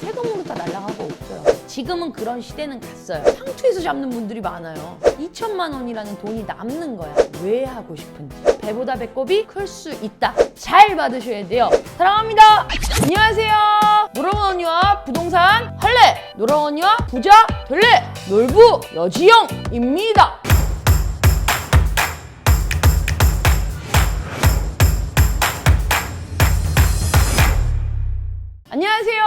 세금으로 다 날아가고 없어요. 지금은 그런 시대는 갔어요. 상투에서 잡는 분들이 많아요. 2천만 원이라는 돈이 남는 거야. 왜 하고 싶은지. 배보다 배꼽이 클 수 있다. 잘 받으셔야 돼요. 사랑합니다. 안녕하세요. 노랑원 언니와 부동산 할래. 노랑원 언니와 부자 될래. 놀부 여지영입니다. 안녕하세요.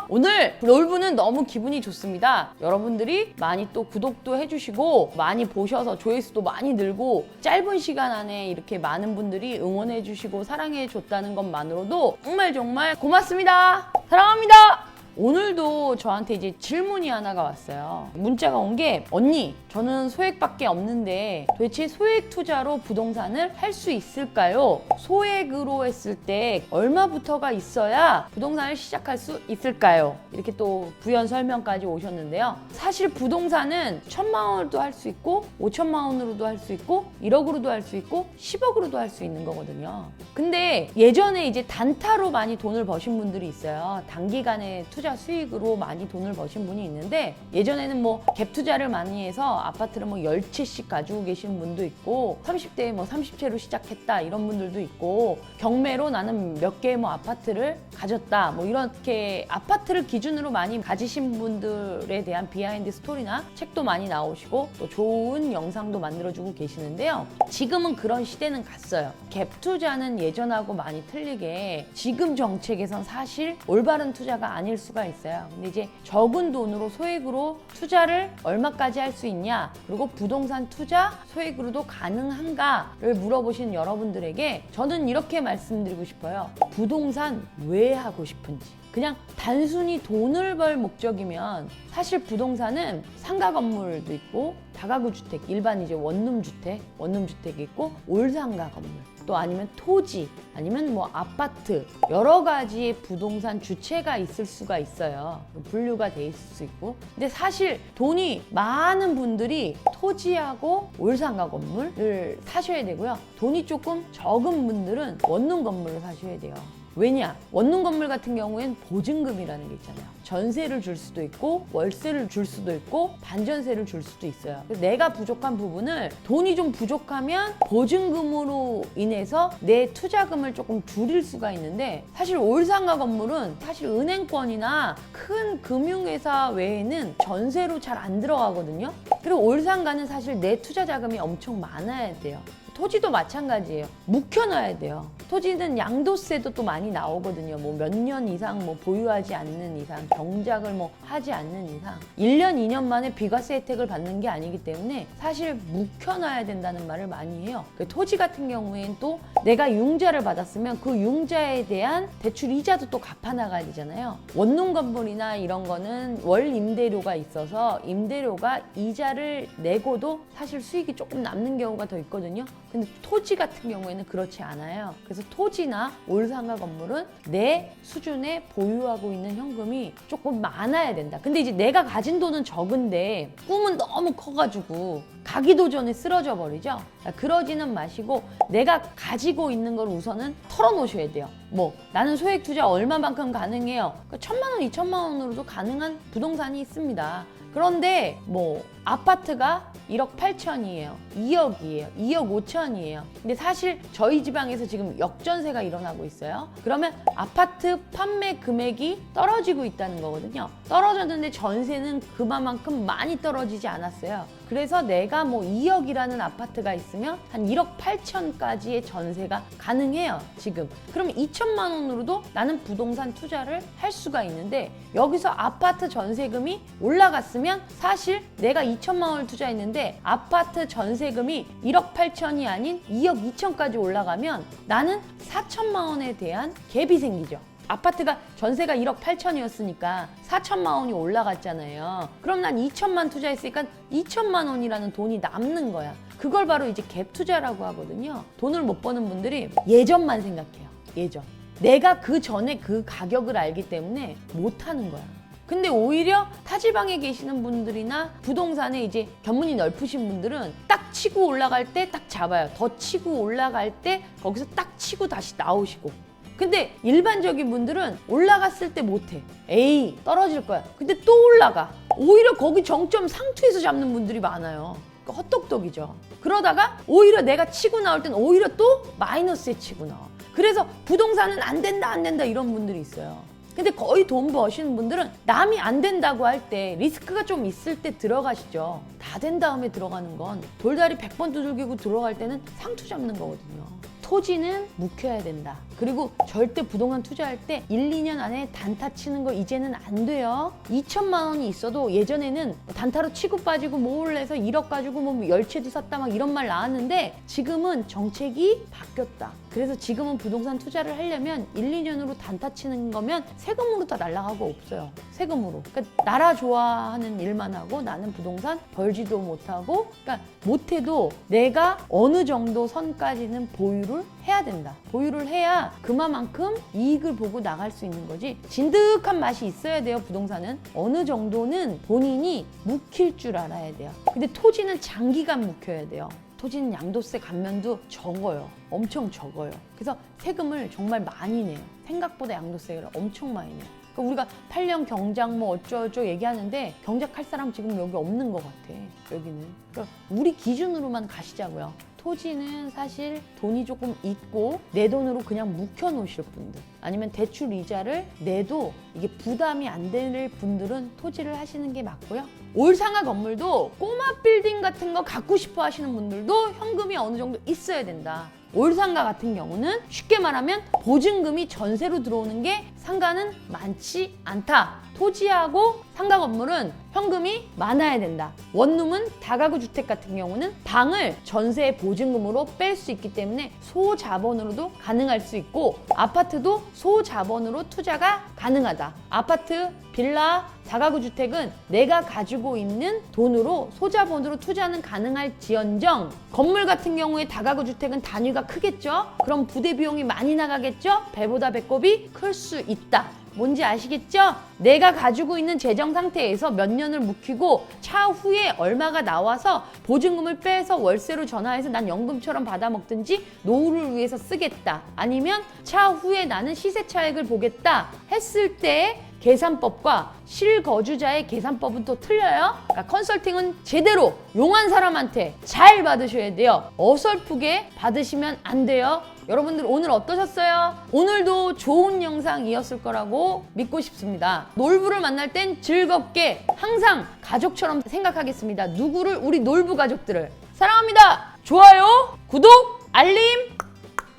오늘 놀부는 너무 기분이 좋습니다. 여러분들이 많이 또 구독도 해주시고 많이 보셔서 조회수도 많이 늘고 짧은 시간 안에 이렇게 많은 분들이 응원해주시고 사랑해줬다는 것만으로도 정말 고맙습니다. 사랑합니다. 오늘도 저한테 이제 질문이 하나가 왔어요. 문자가 온 게 언니, 저는 소액밖에 없는데 도대체 소액 투자로 부동산을 할 수 있을까요? 소액으로 했을 때 얼마부터가 있어야 부동산을 시작할 수 있을까요? 이렇게 또 부연 설명까지 오셨는데요. 사실 부동산은 1,000만 원으로도 할 수 있고 5천만 원으로도 할 수 있고 1억으로도 할 수 있고 10억으로도 할 수 있는 거거든요. 근데 예전에 이제 단타로 많이 돈을 버신 분들이 있어요. 단기간에 투자 수익으로 많이 돈을 버신 분이 있는데 예전에는 뭐 갭 투자를 많이 해서 아파트를 뭐 10채씩 가지고 계시는 분도 있고 30대에 뭐 30채로 시작했다 이런 분들도 있고 경매로 나는 몇 개의 뭐 아파트를 가졌다 뭐 이렇게 아파트를 기준으로 많이 가지신 분들에 대한 비하인드 스토리나 책도 많이 나오시고 또 좋은 영상도 만들어주고 계시는데요. 지금은 그런 시대는 갔어요. 갭 투자는 예전하고 많이 틀리게 지금 정책에선 사실 올바른 투자가 아닐 수가 있어요. 근데 이제 적은 돈으로 소액으로 투자를 얼마까지 할 수 있냐, 그리고 부동산 투자 소액으로도 가능한가를 물어보신 여러분들에게 저는 이렇게 말씀드리고 싶어요. 부동산 왜 하고 싶은지. 그냥 단순히 돈을 벌 목적이면 사실 부동산은 상가 건물도 있고 다가구 주택, 일반 이제 원룸 주택이 있고 올상가 건물, 또 아니면 토지, 아니면 뭐 아파트, 여러 가지의 부동산 주체가 있을 수가 있어요. 분류가 돼 있을 수 있고. 근데 사실 돈이 많은 분들이 토지하고 올상가 건물을 사셔야 되고요. 돈이 조금 적은 분들은 원룸 건물을 사셔야 돼요. 왜냐? 원룸 건물 같은 경우엔 보증금이라는 게 있잖아요. 전세를 줄 수도 있고 월세를 줄 수도 있고 반전세를 줄 수도 있어요. 그래서 내가 부족한 부분을 돈이 좀 부족하면 보증금으로 인해서 내 투자금을 조금 줄일 수가 있는데 사실 올상가 건물은 사실 은행권이나 큰 금융회사 외에는 전세로 잘 안 들어가거든요. 그리고 올상가는 사실 내 투자 자금이 엄청 많아야 돼요. 토지도 마찬가지예요. 묵혀놔야 돼요. 토지는 양도세도 또 많이 나오거든요. 뭐 몇 년 이상 뭐 보유하지 않는 이상, 경작을 뭐 하지 않는 이상 1년, 2년 만에 비과세 혜택을 받는 게 아니기 때문에 사실 묵혀놔야 된다는 말을 많이 해요. 토지 같은 경우에는 또 내가 융자를 받았으면 그 융자에 대한 대출 이자도 또 갚아나가야 되잖아요. 원룸 건물이나 이런 거는 월 임대료가 있어서 임대료가 이자를 내고도 사실 수익이 조금 남는 경우가 더 있거든요. 근데 토지 같은 경우에는 그렇지 않아요. 그래서 토지나 올상가 건물은 내 수준에 보유하고 있는 현금이 조금 많아야 된다. 근데 이제 내가 가진 돈은 적은데 꿈은 너무 커가지고 가기도 전에 쓰러져 버리죠. 그러지는 마시고 내가 가지고 있는 걸 우선은 털어놓으셔야 돼요. 뭐 나는 소액 투자 얼마만큼 가능해요. 그러니까 1,000만 원, 2천만 원으로도 가능한 부동산이 있습니다. 그런데 뭐 아파트가 1억 8천이에요. 2억이에요. 2억 5천이에요. 근데 사실 저희 지방에서 지금 역전세가 일어나고 있어요. 그러면 아파트 판매 금액이 떨어지고 있다는 거거든요. 떨어졌는데 전세는 그만큼 많이 떨어지지 않았어요. 그래서 내가 뭐 2억이라는 아파트가 있으면 한 1억 8천까지의 전세가 가능해요, 지금. 그럼 2천만 원으로도 나는 부동산 투자를 할 수가 있는데 여기서 아파트 전세금이 올라갔으면 사실 내가 2천만 원을 투자했는데 아파트 전세금이 1억 8천이 아닌 2억 2천까지 올라가면 나는 4천만 원에 대한 갭이 생기죠. 아파트가 전세가 1억 8천이었으니까 4천만 원이 올라갔잖아요. 그럼 난 2천만 투자했으니까 2천만 원이라는 돈이 남는 거야. 그걸 바로 이제 갭 투자라고 하거든요. 돈을 못 버는 분들이 예전만 생각해요. 예전. 내가 그 전에 그 가격을 알기 때문에 못 하는 거야. 근데 오히려 타지방에 계시는 분들이나 부동산에 이제 견문이 넓으신 분들은 딱 치고 올라갈 때 딱 잡아요. 더 치고 올라갈 때 거기서 딱 치고 다시 나오시고. 근데 일반적인 분들은 올라갔을 때 못해. 에이, 떨어질 거야. 근데 또 올라가. 오히려 거기 정점 상투에서 잡는 분들이 많아요. 그러니까 헛똑똑이죠. 그러다가 오히려 내가 치고 나올 땐 오히려 또 마이너스에 치고 나와. 그래서 부동산은 안 된다 이런 분들이 있어요. 근데 거의 돈 버시는 분들은 남이 안 된다고 할 때 리스크가 좀 있을 때 들어가시죠. 다 된 다음에 들어가는 건 돌다리 100번 두들기고 들어갈 때는 상투 잡는 거거든요. 토지는 묵혀야 된다. 그리고 절대 부동산 투자할 때 1, 2년 안에 단타 치는 거 이제는 안 돼요. 2천만 원이 있어도 예전에는 단타로 치고 빠지고 몰래 해서 1억 가지고 뭐 열채도 샀다 막 이런 말 나왔는데 지금은 정책이 바뀌었다. 그래서 지금은 부동산 투자를 하려면 1, 2년으로 단타 치는 거면 세금으로 다 날라가고 없어요. 세금으로. 그러니까 나라 좋아하는 일만 하고 나는 부동산 벌지도 못하고 그러니까 못해도 내가 어느 정도 선까지는 보유를 해야 된다. 보유를 해야 그만큼 이익을 보고 나갈 수 있는 거지. 진득한 맛이 있어야 돼요. 부동산은 어느 정도는 본인이 묵힐 줄 알아야 돼요. 근데 토지는 장기간 묵혀야 돼요. 토지는 양도세 감면도 적어요. 엄청 적어요. 그래서 세금을 정말 많이 내요. 생각보다 양도세를 엄청 많이 내요. 그러니까 우리가 8년 경작 뭐 어쩌고 얘기하는데 경작할 사람 지금 여기 없는 것 같아. 여기는. 그러니까 우리 기준으로만 가시자고요. 토지는 사실 돈이 조금 있고 내 돈으로 그냥 묵혀 놓으실 분들 아니면 대출 이자를 내도 이게 부담이 안 될 분들은 토지를 하시는 게 맞고요. 올상가 건물도 꼬마 빌딩 같은 거 갖고 싶어 하시는 분들도 현금이 어느 정도 있어야 된다. 올상가 같은 경우는 쉽게 말하면 보증금이 전세로 들어오는 게 상가는 많지 않다. 토지하고 상가 건물은 현금이 많아야 된다. 원룸은 다가구 주택 같은 경우는 방을 전세 보증금으로 뺄 수 있기 때문에 소자본으로도 가능할 수 있고 아파트도 소자본으로 투자가 가능하다. 아파트, 빌라, 다가구 주택은 내가 가지고 있는 돈으로 소자본으로 투자는 가능할지언정 건물 같은 경우에 다가구 주택은 단위가 크겠죠? 그럼 부대 비용이 많이 나가겠죠? 배보다 배꼽이 클 수 있다. 뭔지 아시겠죠? 내가 가지고 있는 재정 상태에서 몇 년을 묵히고 차후에 얼마가 나와서 보증금을 빼서 월세로 전화해서 난 연금처럼 받아먹든지 노후를 위해서 쓰겠다. 아니면 차후에 나는 시세 차익을 보겠다 했을 때 계산법과 실거주자의 계산법은 또 틀려요. 그러니까 컨설팅은 제대로 용한 사람한테 잘 받으셔야 돼요. 어설프게 받으시면 안 돼요. 여러분들 오늘 어떠셨어요? 오늘도 좋은 영상이었을 거라고 믿고 싶습니다. 놀부를 만날 땐 즐겁게 항상 가족처럼 생각하겠습니다. 누구를? 우리 놀부 가족들을 사랑합니다. 좋아요, 구독, 알림,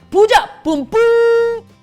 부자 뿜뿜.